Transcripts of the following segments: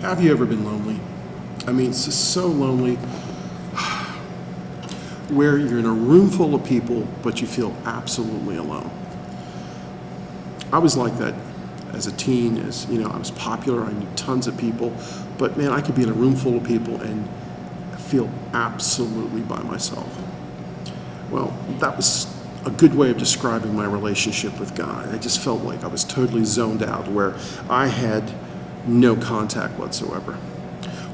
Have you ever been lonely? I mean, it's just so lonely where you're in a room full of people, but you feel absolutely alone. I was like that as a teen, I was popular, I knew tons of people, but man, I could be in a room full of people and feel absolutely by myself. Well, that was a good way of describing my relationship with God. I just felt like I was totally zoned out, where I had no contact whatsoever.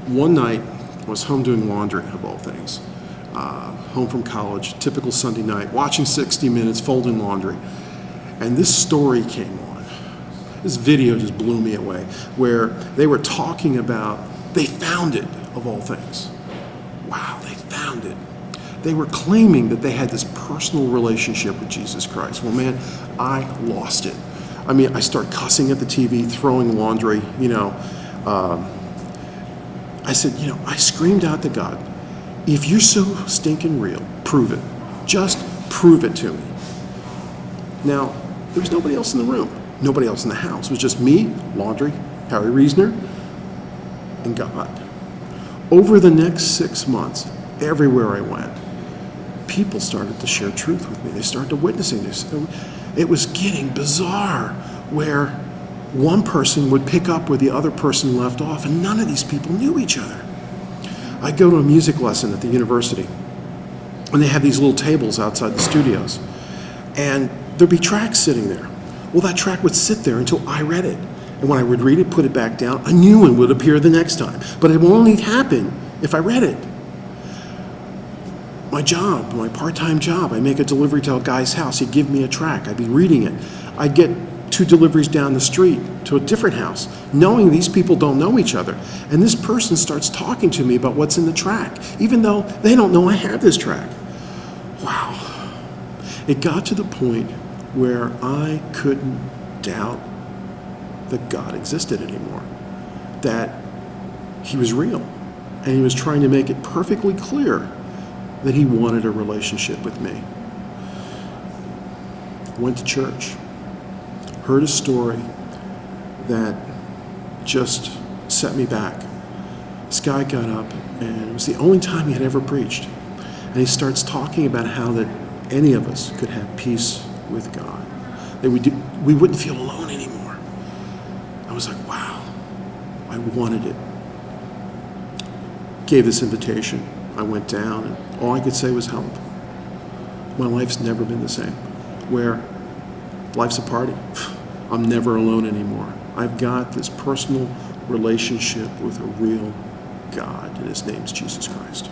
One night, I was home doing laundry, of all things. Home from college, typical Sunday night, watching 60 Minutes, folding laundry. And this story came on. This video just blew me away, where they were talking about, they found it, of all things. Wow, they found it. They were claiming that they had this personal relationship with Jesus Christ. Well, man, I lost it. I mean, I start cussing at the TV, throwing laundry, I said, I screamed out to God, if you're so stinking real, prove it. Just prove it to me. Now, there was nobody else in the room, nobody else in the house. It was just me, laundry, Harry Reasoner, and God. Over the next 6 months, everywhere I went, people started to share truth with me. They started to witnessing this. It was getting bizarre, where one person would pick up where the other person left off, and none of these people knew each other. I'd go to a music lesson at the university, and they had these little tables outside the studios, and there'd be tracks sitting there. Well, that track would sit there until I read it, and when I would read it, put it back down, a new one would appear the next time, but it will only happen if I read it. My job, my part-time job, I make a delivery to a guy's house. He'd give me a track. I'd be reading it. I'd get 2 deliveries down the street to a different house, knowing these people don't know each other. And this person starts talking to me about what's in the track, even though they don't know I have this track. Wow. It got to the point where I couldn't doubt that God existed anymore, that he was real, and he was trying to make it perfectly clear that he wanted a relationship with me. Went to church, heard a story that just set me back. This guy got up, and it was the only time he had ever preached. And he starts talking about how that any of us could have peace with God, that we wouldn't feel alone anymore. I was like, wow, I wanted it. Gave this invitation. I went down, and all I could say was help. My life's never been the same, where life's a party. I'm never alone anymore. I've got this personal relationship with a real God, and his name's Jesus Christ.